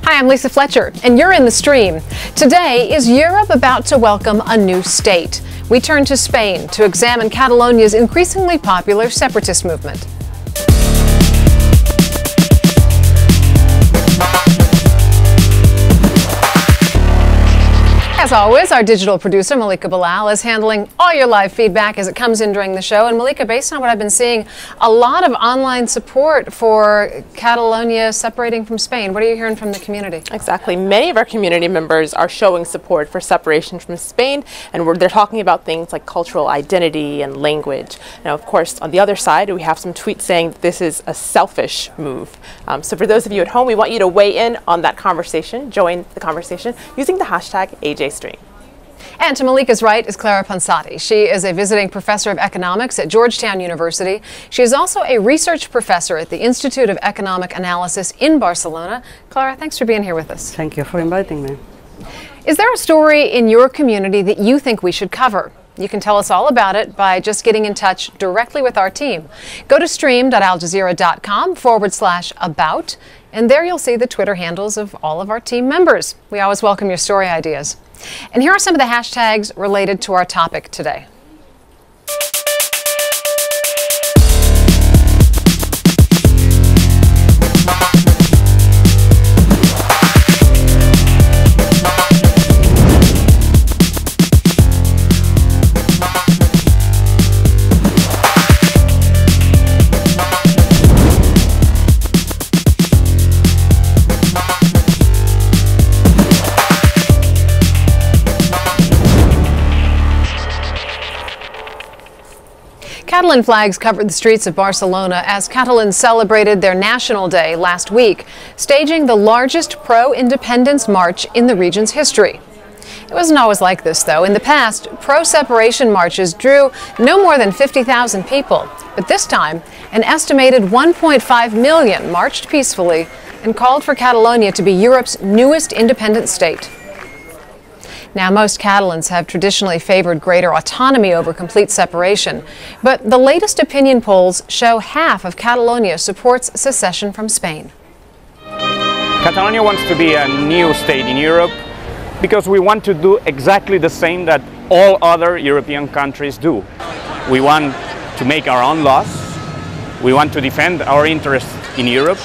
Hi, I'm Lisa Fletcher, and you're in the stream. Today, is Europe about to welcome a new state? We turn to Spain to examine Catalonia's increasingly popular separatist movement. As always, our digital producer, Malika Bilal, is handling all your live feedback as it comes in during the show. And Malika, based on what I've been seeing, a lot of online support for Catalonia separating from Spain. What are you hearing from the community? Exactly. Many of our community members are showing support for separation from Spain, and they're talking about things like cultural identity and language. Now, of course, on the other side, we have some tweets saying that this is a selfish move. So for those of you at home, we want you to weigh in on that conversation, join the conversation using the hashtag AJStream. And to Malika's right is Clara Ponsati. She is a visiting professor of economics at Georgetown University. She is also a research professor at the Institute of Economic Analysis in Barcelona. Clara, thanks for being here with us. Thank you for inviting me. Is there a story in your community that you think we should cover? You can tell us all about it by just getting in touch directly with our team. Go to stream.aljazeera.com/about, and there you'll see the Twitter handles of all of our team members. We always welcome your story ideas. And here are some of the hashtags related to our topic today. Catalan flags covered the streets of Barcelona as Catalans celebrated their National Day last week, staging the largest pro-independence march in the region's history. It wasn't always like this, though. In the past, pro-separation marches drew no more than 50,000 people. But this time, an estimated 1.5 million marched peacefully and called for Catalonia to be Europe's newest independent state. Now, most Catalans have traditionally favored greater autonomy over complete separation, but the latest opinion polls show half of Catalonia supports secession from Spain. Catalonia wants to be a new state in Europe because we want to do exactly the same that all other European countries do. We want to make our own laws. We want to defend our interests in Europe.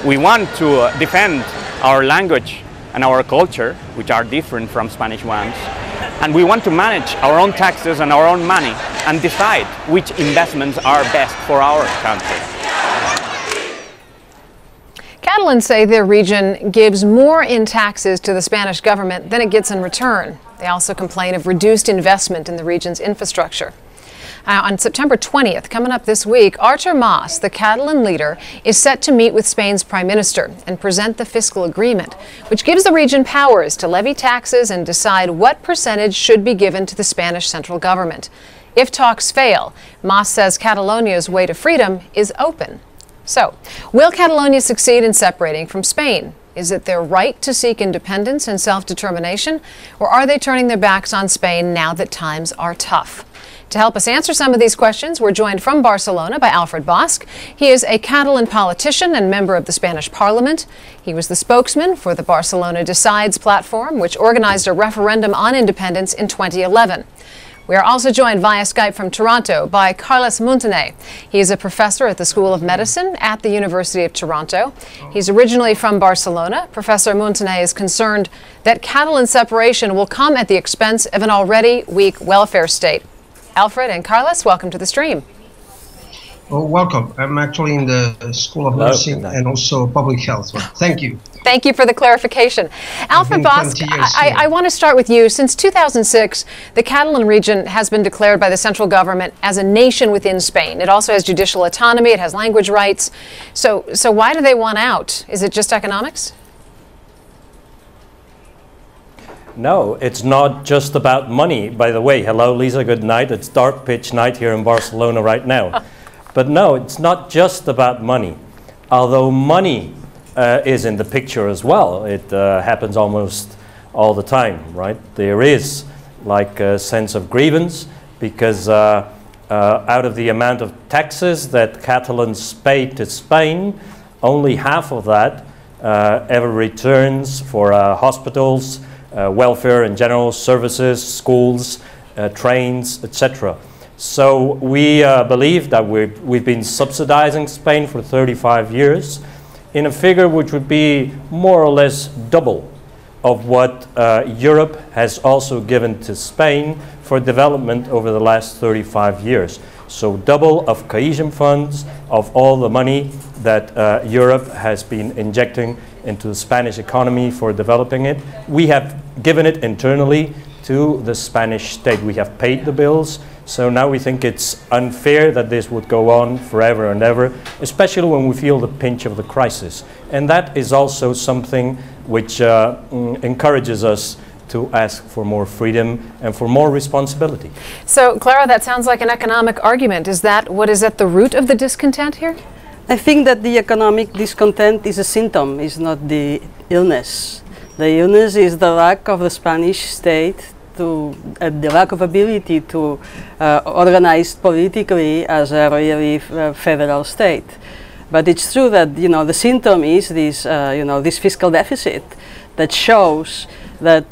We want to defend our language and our culture, which are different from Spanish ones. And we want to manage our own taxes and our own money and decide which investments are best for our country. Catalans say their region gives more in taxes to the Spanish government than it gets in return. They also complain of reduced investment in the region's infrastructure. On September 20th, coming up this week, Artur Mas, the Catalan leader, is set to meet with Spain's prime minister and present the fiscal agreement, which gives the region powers to levy taxes and decide what percentage should be given to the Spanish central government. If talks fail, Mas says Catalonia's way to freedom is open. So, will Catalonia succeed in separating from Spain? Is it their right to seek independence and self-determination, or are they turning their backs on Spain now that times are tough? To help us answer some of these questions, we're joined from Barcelona by Alfred Bosch. He is a Catalan politician and member of the Spanish Parliament. He was the spokesman for the Barcelona Decides platform, which organized a referendum on independence in 2011. We are also joined via Skype from Toronto by Carles Muntaner. He is a professor at the School of Medicine at the University of Toronto. He's originally from Barcelona. Professor Muntaner is concerned that Catalan separation will come at the expense of an already weak welfare state. Alfred and Carlos, welcome to the stream. Well, welcome. I'm actually in the School of Nursing and also Public Health. So thank you. Thank you for the clarification. Alfred Bosch, I want to start with you. Since 2006, the Catalan region has been declared by the central government as a nation within Spain. It also has judicial autonomy. It has language rights. So why do they want out? Is it just economics? No, it's not just about money. By the way, hello, Lisa, good night. It's dark pitch night here in Barcelona right now. But no, it's not just about money. Although money is in the picture as well. It happens almost all the time, right? There is like a sense of grievance because out of the amount of taxes that Catalans pay to Spain, only half of that ever returns for hospitals, welfare and general services, schools, trains, etc. So we believe that we've been subsidizing Spain for 35 years in a figure which would be more or less double of what Europe has also given to Spain for development over the last 35 years. So double of cohesion funds, of all the money that Europe has been injecting into the Spanish economy for developing it. We have given it internally to the Spanish state. We have paid the bills. So now we think it's unfair that this would go on forever and ever, especially when we feel the pinch of the crisis. And that is also something which encourages us to ask for more freedom and for more responsibility. So, Clara, that sounds like an economic argument. Is that what is at the root of the discontent here? I think that the economic discontent is a symptom, is not the illness. The illness is the lack of the Spanish state to the lack of ability to organize politically as a really federal state. But it's true that the symptom is this this fiscal deficit that shows that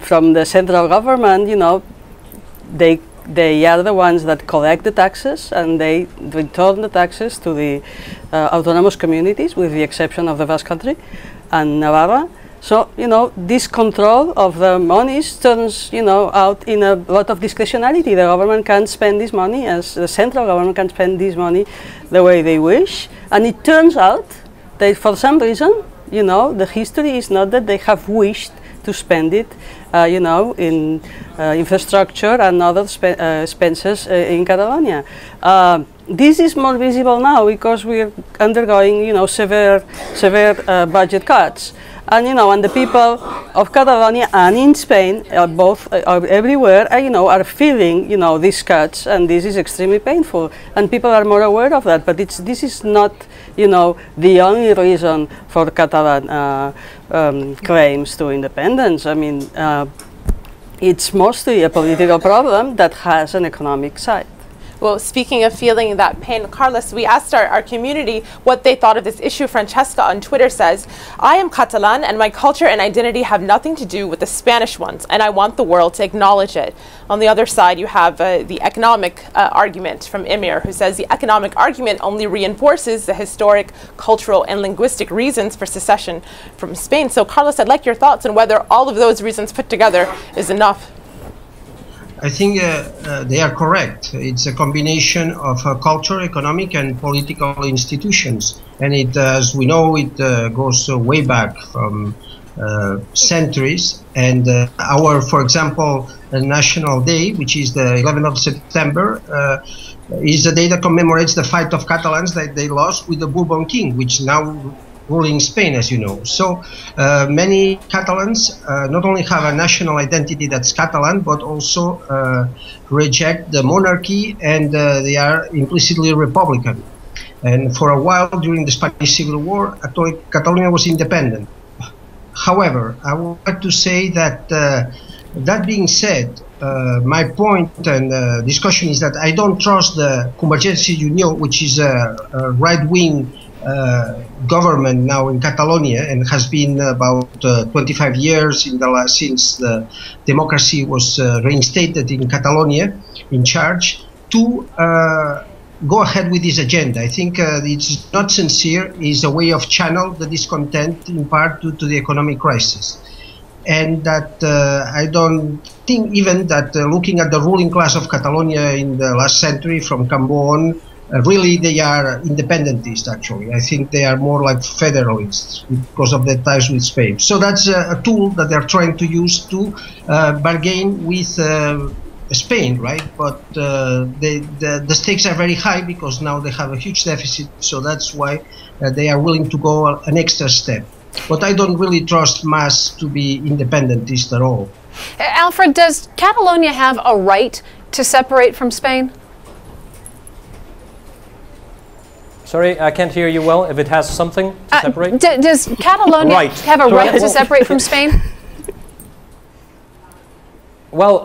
from the central government they are the ones that collect the taxes and they return the taxes to the autonomous communities, with the exception of the Basque Country and Navarra. So, this control of the monies turns, out in a lot of discretionality. The government can spend this money, as the central government can spend this money the way they wish. And it turns out that for some reason, the history is not that they have wished to spend it, in infrastructure and other expenses in Catalonia. This is more visible now because we're undergoing, severe budget cuts. And and the people of Catalonia and in Spain, both everywhere, are feeling these cuts, and this is extremely painful. And people are more aware of that. But this is not the only reason for Catalan claims to independence. I mean, it's mostly a political problem that has an economic side. Well, speaking of feeling that pain, Carlos, we asked our community what they thought of this issue. Francesca on Twitter says, "I am Catalan and my culture and identity have nothing to do with the Spanish ones, and I want the world to acknowledge it." On the other side, you have the economic argument from Emir, who says the economic argument only reinforces the historic, cultural, and linguistic reasons for secession from Spain. So, Carlos, I'd like your thoughts on whether all of those reasons put together is enough. I think they are correct. It's a combination of culture, economic, and political institutions. And it, as we know, it goes way back from centuries. And for example, National Day, which is the 11th of September, is the day that commemorates the fight of Catalans that they lost with the Bourbon king, which now ruling Spain, as you know. So many Catalans not only have a national identity that's Catalan, but also reject the monarchy, and they are implicitly Republican. And for a while during the Spanish Civil War, Catalonia was independent. However, I would like to say that that being said, my point and discussion is that I don't trust the Convergència i Unió, which is a right-wing government now in Catalonia, and has been about 25 years since the democracy was reinstated in Catalonia, in charge, to go ahead with this agenda. I think it's not sincere. It's a way of channel the discontent, in part due to the economic crisis. And that I don't think even that looking at the ruling class of Catalonia in the last century, from Cambó on, really they are independentists. Actually, I think they are more like federalists because of their ties with Spain. So that's a tool that they're trying to use to bargain with Spain, right? But the stakes are very high because now they have a huge deficit. So that's why they are willing to go an extra step. But I don't really trust Mas to be independentist at all. Alfred, does Catalonia have a right to separate from Spain? Sorry, I can't hear you well. If it has something to separate? Does Catalonia have a right to separate from Spain? Well,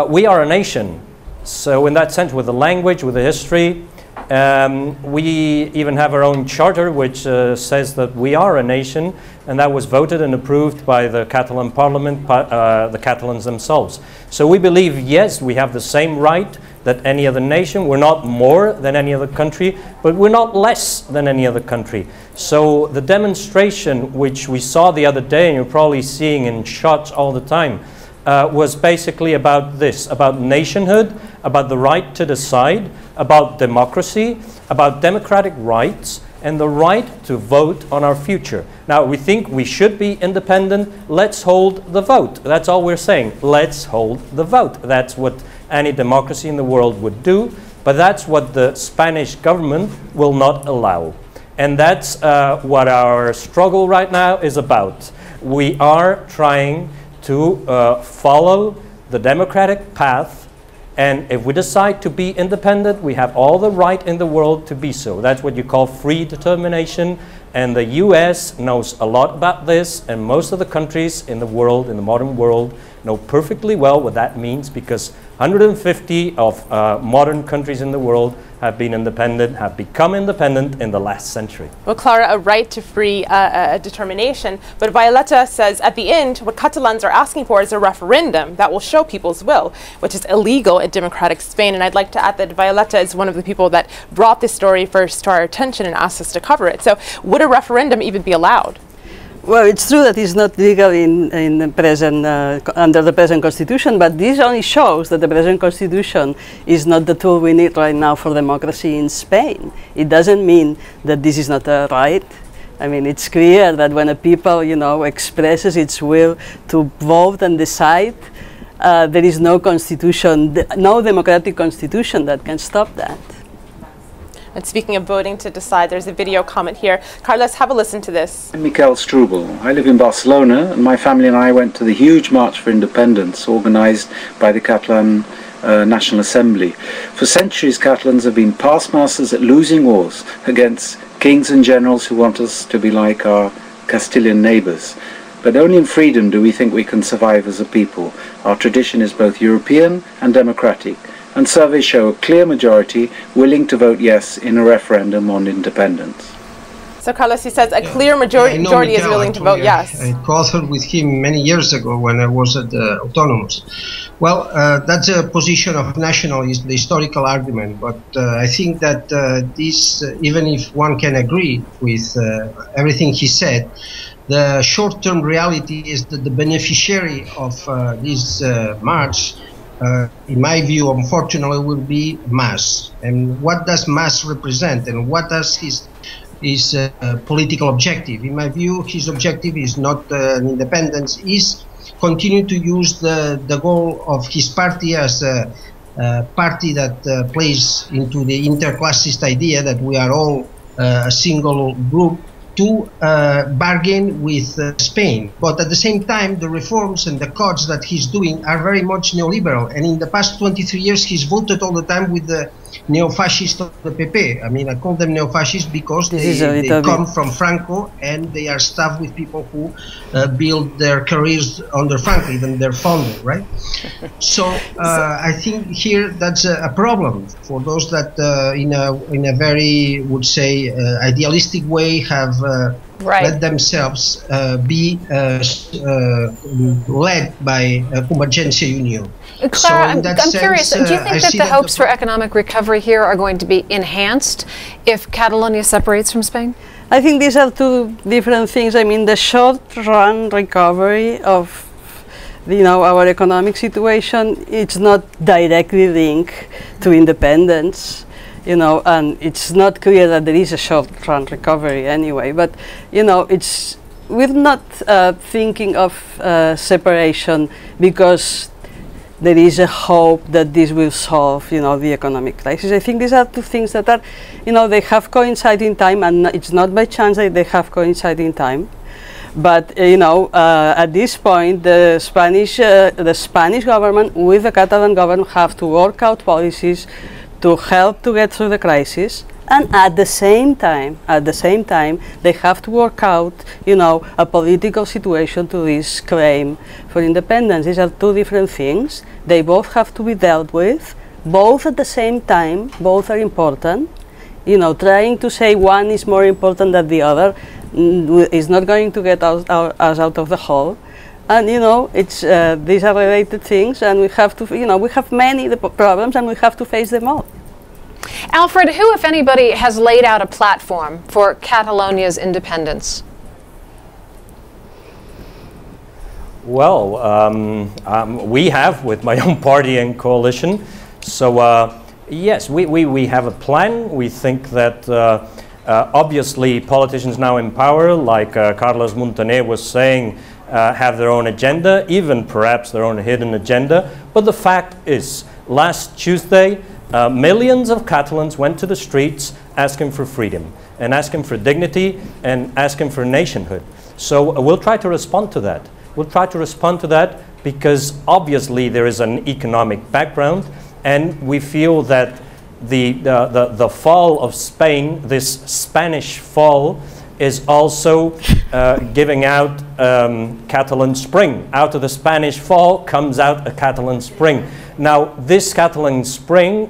we are a nation. So in that sense, with the language, with the history, We even have our own charter, which says that we are a nation, and that was voted and approved by the Catalan parliament, the Catalans themselves. So we believe, yes, we have the same right that any other nation. We're not more than any other country, but we're not less than any other country. So the demonstration which we saw the other day, and you're probably seeing in shots all the time, was basically about this, about nationhood, about the right to decide, about democracy, about democratic rights, and the right to vote on our future. Now, we think we should be independent. Let's hold the vote. That's all we're saying. Let's hold the vote. That's what any democracy in the world would do, but that's what the Spanish government will not allow. And that's what our struggle right now is about. We are trying to follow the democratic path, and if we decide to be independent, we have all the right in the world to be so. That's what you call free determination, and the US knows a lot about this, and most of the countries in the world, in the modern world, know perfectly well what that means, because 150 of modern countries in the world have been independent, have become independent in the last century. Well, Clara, a right to free determination, but Violeta says at the end, what Catalans are asking for is a referendum that will show people's will, which is illegal in democratic Spain. And I'd like to add that Violeta is one of the people that brought this story first to our attention and asked us to cover it. So would a referendum even be allowed? Well, it's true that it's not legal in the present, under the present constitution, but this only shows that the present constitution is not the tool we need right now for democracy in Spain. It doesn't mean that this is not a right. I mean, it's clear that when a people, expresses its will to vote and decide, there is no constitution, no democratic constitution that can stop that. And speaking of voting to decide, there's a video comment here. Carlos, have a listen to this. I'm Miquel Strubel. I live in Barcelona, and my family and I went to the huge March for Independence organised by the Catalan National Assembly. For centuries, Catalans have been past masters at losing wars against kings and generals who want us to be like our Castilian neighbours. But only in freedom do we think we can survive as a people. Our tradition is both European and democratic, and surveys show a clear majority willing to vote yes in a referendum on independence. So Carlos, he says a clear majority is willing to vote yes. I co-authored with him many years ago when I was at Autonomy. Well, that's a position of nationalism, the historical argument, but I think that this, even if one can agree with everything he said, the short-term reality is that the beneficiary of this march, in my view, unfortunately, will be mass. And what does mass represent, and what does his political objective? In my view, his objective is not an independence, is continue to use the goal of his party as a party that plays into the interclassist idea that we are all a single group, to bargain with Spain. But at the same time, the reforms and the cuts that he's doing are very much neoliberal. And in the past 23 years, he's voted all the time with the neo-fascists of the PP. I mean, I call them neo-fascists because they come from Franco, and they are staffed with people who build their careers under Franco, even their founder, right? So I think here that's a problem for those that in a very, would say, idealistic way have let themselves be led by Convergencia Union. Clara, I'm curious, do you think that the hopes for economic recovery here are going to be enhanced if Catalonia separates from Spain? I think these are two different things. I mean, the short-run recovery of our economic situation, it's not directly linked to independence. And it's not clear that there is a short-run recovery anyway. But we're not thinking of separation because there is a hope that this will solve, the economic crisis. I think these are two things that are, they have coincided in time, and it's not by chance that they have coincided in time. But at this point, the Spanish government with the Catalan government have to work out policies to help to get through the crisis, and at the same time, they have to work out, a political situation to this claim for independence. These are two different things. They both have to be dealt with, both at the same time. Both are important, You know, trying to say one is more important than the other is not going to get us out of the hole. And you know, it's these are related things, and we have to, you know, we have many problems, and we have to face them all. Alfred, who, if anybody, has laid out a platform for Catalonia's independence? Well, we have with my own party and coalition. So yes, we have a plan. We think that obviously politicians now in power, like Carlos Montaner was saying, have their own agenda, even perhaps their own hidden agenda. But the fact is, last Tuesday, millions of Catalans went to the streets asking for freedom and asking for dignity and asking for nationhood. So we'll try to respond to that. We'll try to respond to that because obviously there is an economic background, and we feel that the fall of Spain, this Spanish fall, is also giving out Catalan spring. Out of the Spanish fall comes out a Catalan spring. Now, this Catalan spring,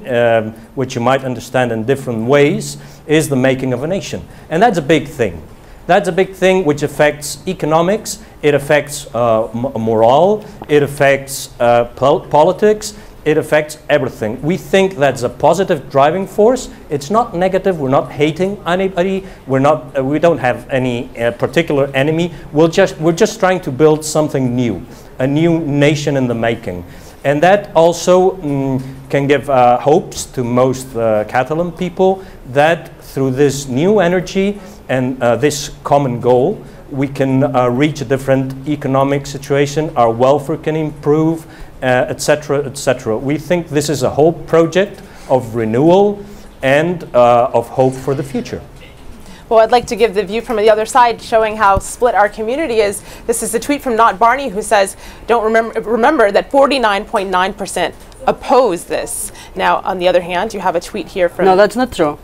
which you might understand in different ways, is the making of a nation. And that's a big thing. That's a big thing which affects economics, it affects morale, it affects politics, it affects everything. We think that's a positive driving force. It's not negative. We're not hating anybody. We don't have any particular enemy. We're just trying to build something new, a new nation in the making. And that also can give hopes to most Catalan people that through this new energy and this common goal, we can reach a different economic situation, our welfare can improve, etc., etc. We think this is a whole project of renewal and of hope for the future. Well, I'd like to give the view from the other side, showing how split our community is. This is a tweet from Not Barney, who says, "Don't remember that 49.9% oppose this." Now, on the other hand, you have a tweet here from... No, that's not true.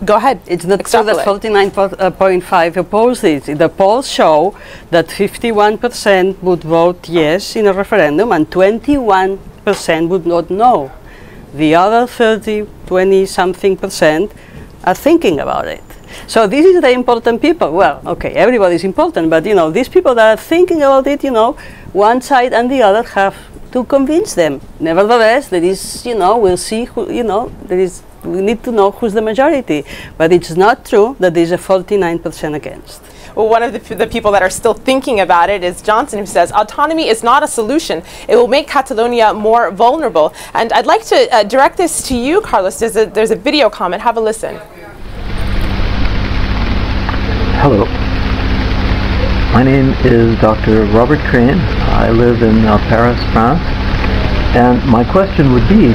Go ahead. It's not true that 49.5 oppose this. The polls show that 51% would vote yes in a referendum and 21% would not no. The other 20-something% are thinking about it. So this is the important people. Well, okay, everybody's important, but you know, these people that are thinking about it, you know, one side and the other have to convince them. Nevertheless, there is, you know, we'll see who, you know, we need to know who's the majority. But it's not true that there's a 49% against. Well, one of the people that are still thinking about it is Johnson, who says, autonomy is not a solution. It will make Catalonia more vulnerable. And I'd like to direct this to you, Carlos. There's a video comment. Have a listen. Hello. My name is Dr. Robert Crane. I live in Paris, France. And my question would be,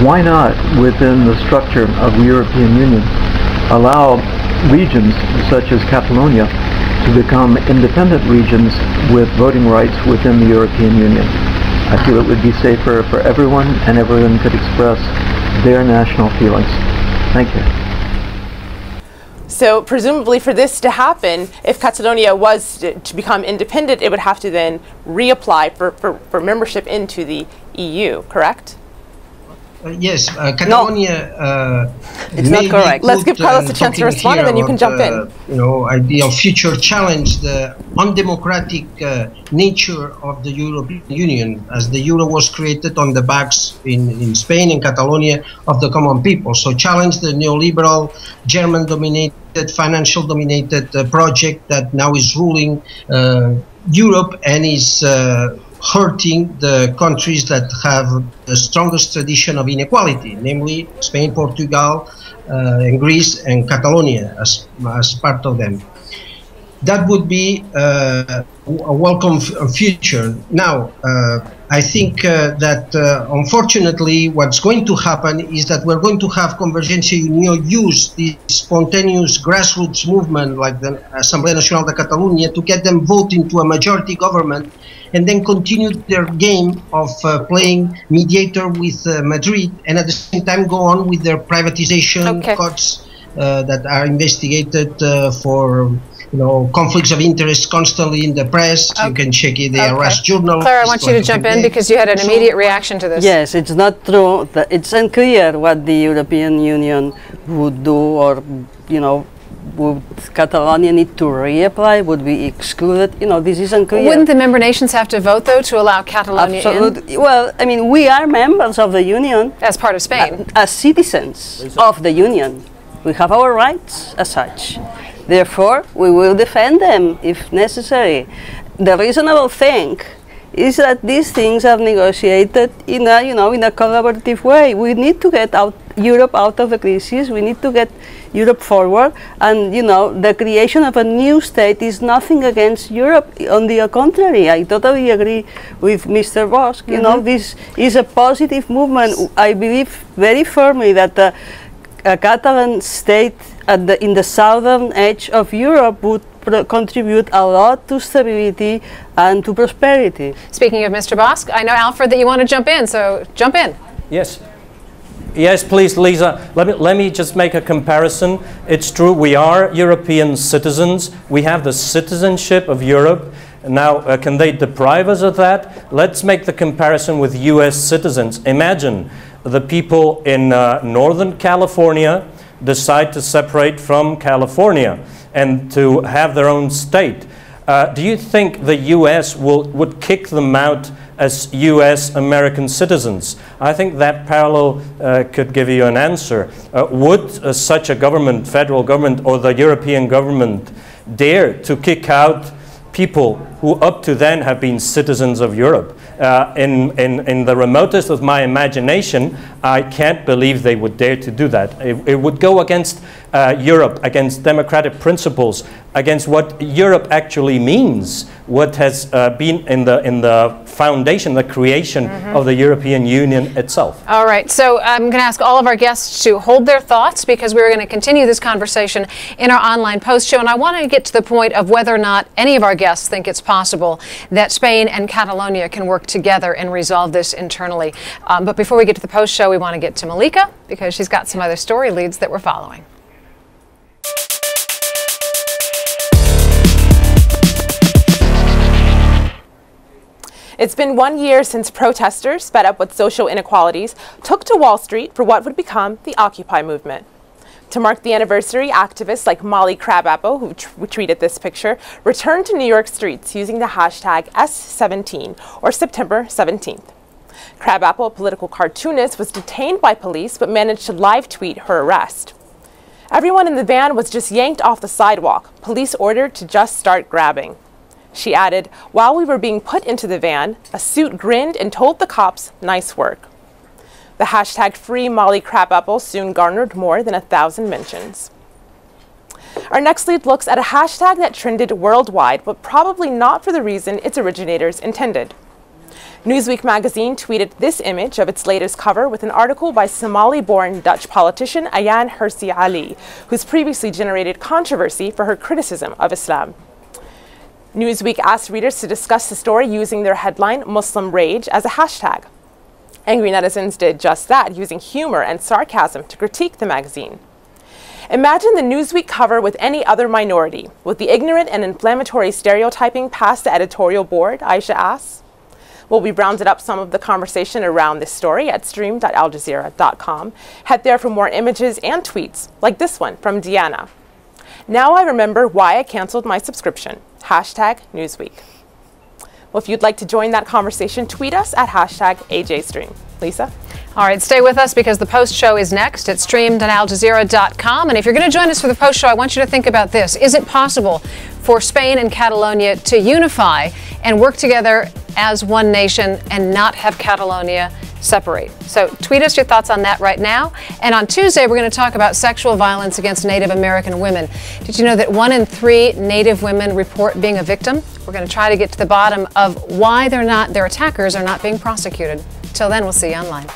why not, within the structure of the European Union, allow regions such as Catalonia to become independent regions with voting rights within the European Union? I feel it would be safer for everyone, and everyone could express their national feelings. Thank you. So presumably for this to happen, if Catalonia was to become independent, it would have to then reapply for membership into the EU, correct? Yes, Catalonia. It's not correct. Let's give Carlos a chance to respond, and then you can jump in. You know, idea of future challenge the undemocratic nature of the European Union, as the euro was created on the backs in Spain and Catalonia of the common people. So challenge the neoliberal, German-dominated, financial-dominated project that now is ruling Europe and is hurting the countries that have the strongest tradition of inequality, namely Spain, Portugal, and Greece, and Catalonia as part of them. That would be a welcome future. Now, I think that unfortunately what's going to happen is that we're going to have Convergencia y Unió use this spontaneous grassroots movement like the Asamblea Nacional de Catalunya to get them voting to a majority government, and then continue their game of playing mediator with Madrid, and at the same time go on with their privatization cuts that are investigated for conflicts of interest constantly in the press. You can check it. They arrest journalists. Clara, I want you to jump in because you had an immediate reaction to this. Yes, it's not true. It's unclear what the European Union would do, or would Catalonia need to reapply? Would be excluded? This is unclear. Wouldn't the member nations have to vote, though, to allow Catalonia in? Well, I mean, we are members of the Union. As part of Spain. As citizens of the Union. We have our rights as such. Therefore, we will defend them if necessary. The reasonable thing is that these things are negotiated in a, in a collaborative way. We need to get Europe out of the crisis. We need to get Europe forward, and the creation of a new state is nothing against Europe. On the contrary, I totally agree with Mr. Bosch. This is a positive movement. I believe very firmly that a Catalan state in the southern edge of Europe would contribute a lot to stability and to prosperity. Speaking of Mr. Bosch, I know, Alfred, that you want to jump in, so jump in. Yes. Yes, please, Lisa. Let me just make a comparison. It's true, we are European citizens. We have the citizenship of Europe. Now, can they deprive us of that? Let's make the comparison with US citizens. Imagine the people in Northern California decide to separate from California and to have their own state. Do you think the US would kick them out as US American citizens? I think that parallel could give you an answer. Would such a government, federal government or the European government, dare to kick out people who up to then have been citizens of Europe? In the remotest of my imagination, I can't believe they would dare to do that. It would go against Europe, against democratic principles, against what Europe actually means, what has been in the foundation, the creation of the European Union itself. All right, so I'm going to ask all of our guests to hold their thoughts because we're going to continue this conversation in our online post show, and I want to get to the point of whether or not any of our guests think it's possible that Spain and Catalonia can work together and resolve this internally. But before we get to the post show, we want to get to Malika because she's got some other story leads that we're following. It's been 1 year since protesters, fed up with social inequalities, took to Wall Street for what would become the Occupy movement. To mark the anniversary, activists like Molly Crabapple, who tweeted this picture, returned to New York streets using the hashtag S17, or September 17th. Crabapple, a political cartoonist, was detained by police but managed to live tweet her arrest. Everyone in the van was just yanked off the sidewalk, police ordered to just start grabbing. She added, while we were being put into the van, a suit grinned and told the cops, nice work. The hashtag Free Molly Crabapple soon garnered more than 1,000 mentions. Our next lead looks at a hashtag that trended worldwide, but probably not for the reason its originators intended. Newsweek magazine tweeted this image of its latest cover with an article by Somali-born Dutch politician Ayaan Hirsi Ali, who's previously generated controversy for her criticism of Islam. Newsweek asked readers to discuss the story using their headline, Muslim Rage, as a hashtag. Angry netizens did just that, using humor and sarcasm to critique the magazine. Imagine the Newsweek cover with any other minority, with the ignorant and inflammatory stereotyping past the editorial board, Aisha asks. Well, we rounded up some of the conversation around this story at stream.aljazeera.com. Head there for more images and tweets, like this one from Deanna. Now I remember why I canceled my subscription. Hashtag Newsweek. Well, if you'd like to join that conversation, tweet us at hashtag AJStream. Lisa? All right, stay with us because the post show is next at stream.aljazeera.com. And if you're going to join us for the post show, I want you to think about this. Is it possible for Spain and Catalonia to unify and work together as one nation and not have Catalonia separate? So tweet us your thoughts on that right now. And on Tuesday, we're going to talk about sexual violence against Native American women. Did you know that 1 in 3 Native women report being a victim? We're going to try to get to the bottom of why their attackers are not being prosecuted. Till then, we'll see you online.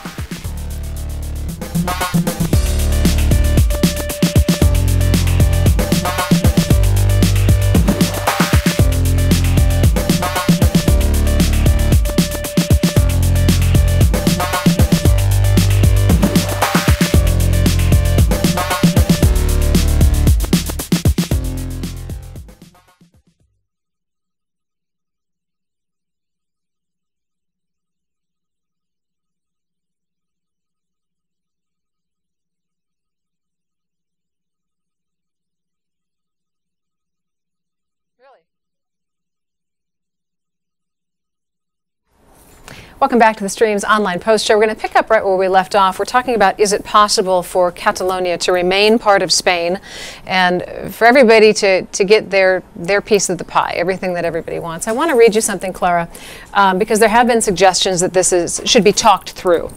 Welcome back to the Stream's online post show. We're going to pick up right where we left off. We're talking about, is it possible for Catalonia to remain part of Spain and for everybody to get their piece of the pie, everything that everybody wants. I want to read you something, Clara, because there have been suggestions that this should be talked through.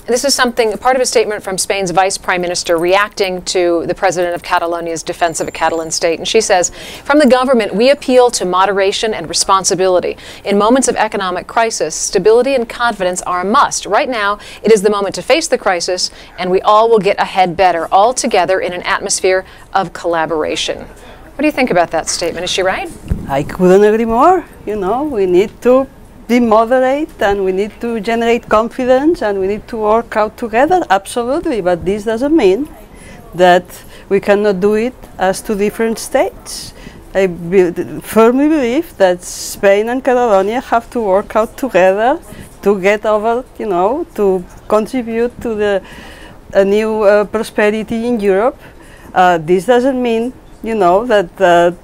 This is something, part of a statement from Spain's Vice Prime Minister reacting to the President of Catalonia's defense of a Catalan state. And she says, from the government, we appeal to moderation and responsibility. In moments of economic crisis, stability and confidence are a must. Right now, it is the moment to face the crisis, and we all will get ahead better, all together in an atmosphere of collaboration. What do you think about that statement? Is she right? I couldn't agree more. You know, we need to be moderate, and we need to generate confidence, and we need to work out together, absolutely. But this doesn't mean that we cannot do it as two different states. I firmly believe that Spain and Catalonia have to work out together to get over, you know, to contribute to a new prosperity in Europe. This doesn't mean, you know, that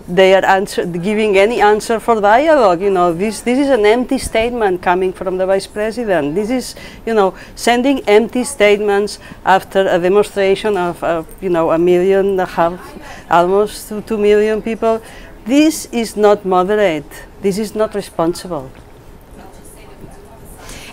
they are giving any answer for dialogue. You know, this is an empty statement coming from the Vice President. This is, you know, sending empty statements after a demonstration of, you know, 1.5 million, almost 2 million people. This is not moderate. This is not responsible.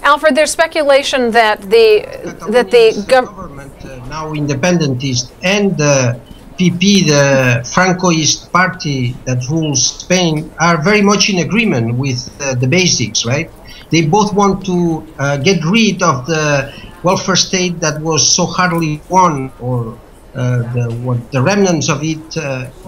Alfred, there's speculation that the government, now independentist, and the PP, the Francoist party that rules Spain, are very much in agreement with the basics, right? They both want to get rid of the welfare state that was so hardly won, or the remnants of it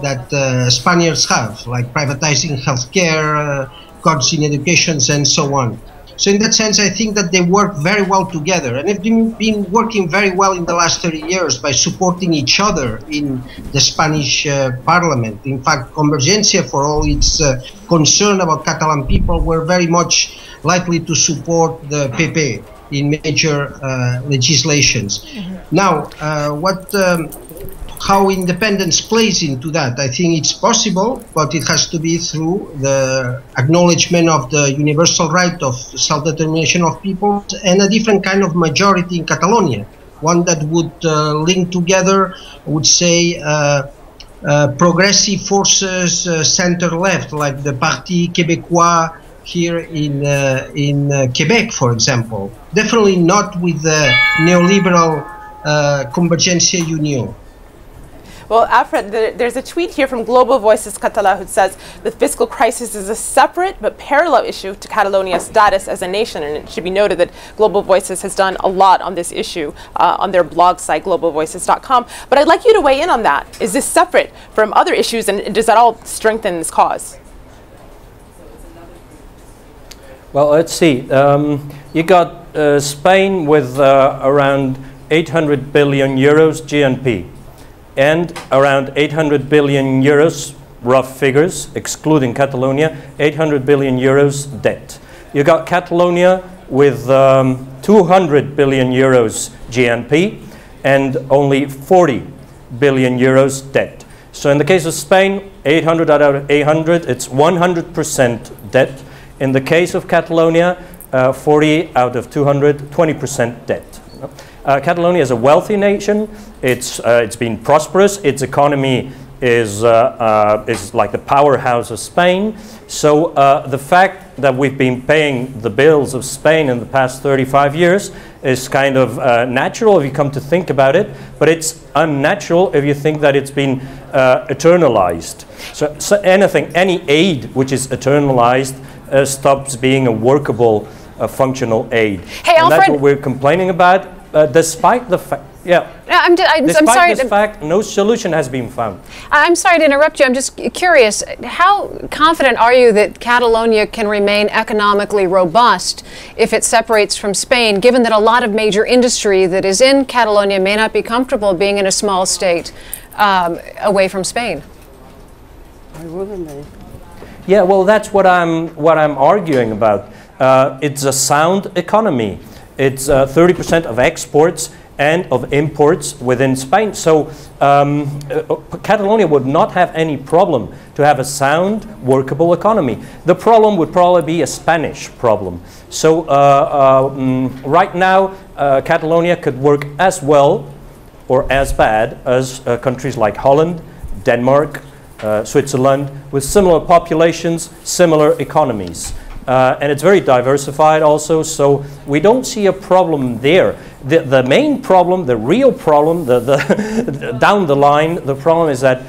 that Spaniards have, like privatizing healthcare, cuts in education, and so on. So in that sense, I think that they work very well together, and they've been working very well in the last 30 years by supporting each other in the Spanish parliament. In fact, Convergencia, for all its concern about Catalan people, were very much likely to support the PP in major legislations. Mm-hmm. Now, how independence plays into that, I think it's possible, but it has to be through the acknowledgement of the universal right of self-determination of people and a different kind of majority in Catalonia, one that would link together, I would say, progressive forces center-left, like the Parti Québécois here in Quebec, for example. Definitely not with the neoliberal Convergencia Union. Well, Alfred, there's a tweet here from Global Voices Catalan who says the fiscal crisis is a separate but parallel issue to Catalonia's status as a nation, and it should be noted that Global Voices has done a lot on this issue on their blog site, globalvoices.com. But I'd like you to weigh in on that. Is this separate from other issues, and does that all strengthen this cause? Well, let's see. You got Spain with around 800 billion euros GNP. And around 800 billion euros, rough figures, excluding Catalonia, 800 billion euros debt. You got Catalonia with 200 billion euros GNP and only 40 billion euros debt. So in the case of Spain, 800 out of 800, it's 100% debt. In the case of Catalonia, 40 out of 200, 20% debt. Catalonia is a wealthy nation. It's been prosperous. Its economy is like the powerhouse of Spain. So the fact that we've been paying the bills of Spain in the past 35 years is kind of natural if you come to think about it, but it's unnatural if you think that it's been eternalized. So any aid which is eternalized stops being a workable, functional aid. Hey, and Alfred, that's what we're complaining about. Despite the fact, I'm sorry. Despite this fact, no solution has been found. I'm sorry to interrupt you. I'm just curious. How confident are you that Catalonia can remain economically robust if it separates from Spain, given that a lot of major industry that is in Catalonia may not be comfortable being in a small state away from Spain? Why wouldn't they? Yeah, well, that's what I'm arguing about. It's a sound economy. It's 30% of exports and of imports within Spain. So Catalonia would not have any problem to have a sound, workable economy. The problem would probably be a Spanish problem. So right now, Catalonia could work as well or as bad as countries like Holland, Denmark, Switzerland, with similar populations, similar economies. And it's very diversified also, so we don't see a problem there. The main problem, the real problem, down the line, the problem is that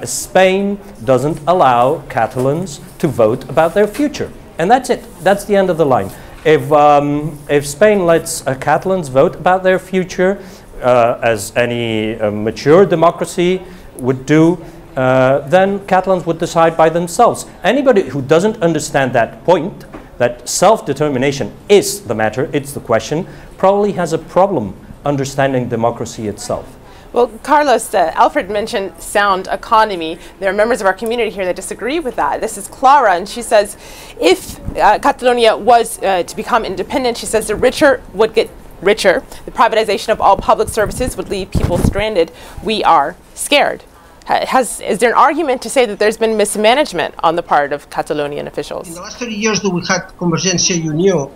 Spain doesn't allow Catalans to vote about their future. And that's it. That's the end of the line. If Spain lets Catalans vote about their future, as any mature democracy would do, then Catalans would decide by themselves. Anybody who doesn't understand that point, that self-determination is the matter, it's the question, probably has a problem understanding democracy itself. Well, Carlos, Alfred mentioned sound economy. There are members of our community here that disagree with that. This is Clara, and she says if Catalonia was to become independent, she says the richer would get richer. The privatization of all public services would leave people stranded. We are scared. Is there an argument to say that there's been mismanagement on the part of Catalonian officials? In the last 30 years that we had Convergencia y Unió,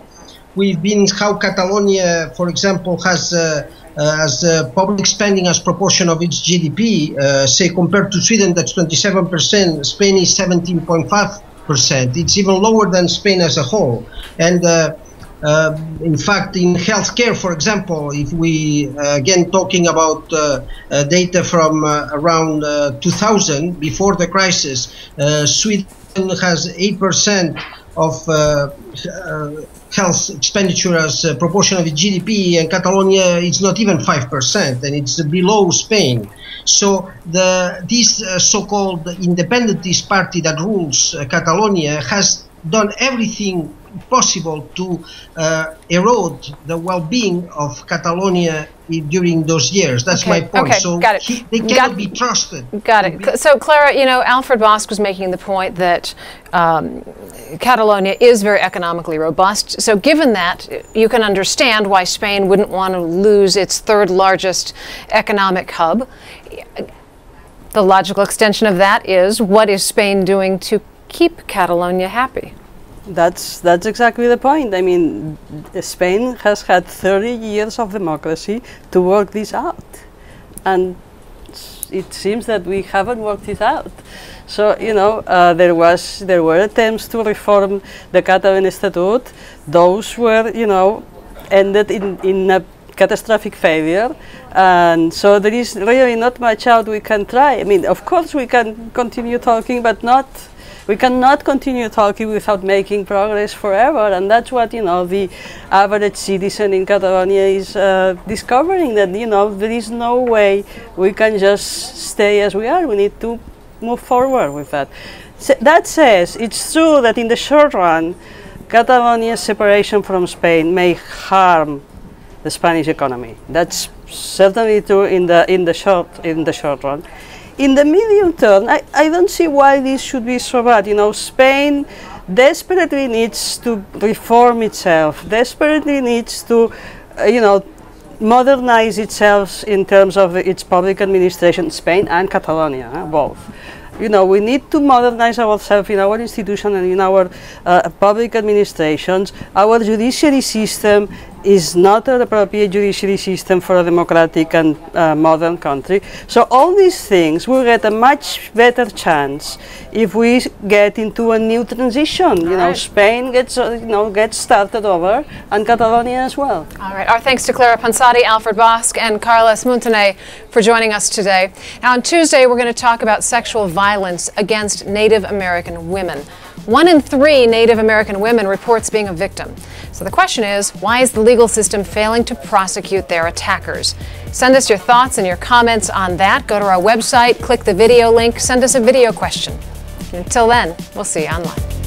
we've been how Catalonia, for example, has public spending as proportion of its GDP, say compared to Sweden, that's 27%, Spain is 17.5%. It's even lower than Spain as a whole. And in fact, in healthcare, for example, if we, again, talking about data from around 2000, before the crisis, Sweden has 8% of health expenditure as a proportion of its GDP, and Catalonia is not even 5%, and it's below Spain. So this so-called independentist party that rules Catalonia has done everything possible to erode the well-being of Catalonia during those years. That's my point. Okay, so got it. They cannot be trusted. Got it. So, Clara, you know, Alfred Bosch was making the point that Catalonia is very economically robust. So given that, you can understand why Spain wouldn't want to lose its third largest economic hub. The logical extension of that is, what is Spain doing to keep Catalonia happy? That's exactly the point. I mean, Spain has had 30 years of democracy to work this out, and it seems that we haven't worked it out. So, you know, there were attempts to reform the Catalan statute. Those were, you know, ended in a catastrophic failure, and so there is really not much out we can try. I mean, of course we can continue talking, but we cannot continue talking without making progress forever, and that's what, you know, the average citizen in Catalonia is discovering, that, you know, there is no way we can just stay as we are. We need to move forward with that. So that says, it's true that in the short run, Catalonia's separation from Spain may harm the Spanish economy. That's certainly true in the short run. In the medium term, I don't see why this should be so bad. You know, Spain desperately needs to reform itself, desperately needs to, you know, modernize itself in terms of its public administration, Spain and Catalonia, both. You know, we need to modernize ourselves in our institutions and in our public administrations. Our judiciary system is not an appropriate judiciary system for a democratic and modern country. So all these things will get a much better chance if we get into a new transition. You know, Spain gets gets started over, and Catalonia as well. All right. Our thanks to Clara Ponsati, Alfred Bosch, and Carlos Muntaner for joining us today. Now, on Tuesday, we're going to talk about sexual violence against Native American women. 1 in 3 Native American women reports being a victim. So the question is, why is the legal system failing to prosecute their attackers? Send us your thoughts and your comments on that. Go to our website, click the video link, send us a video question. Until then, we'll see you online.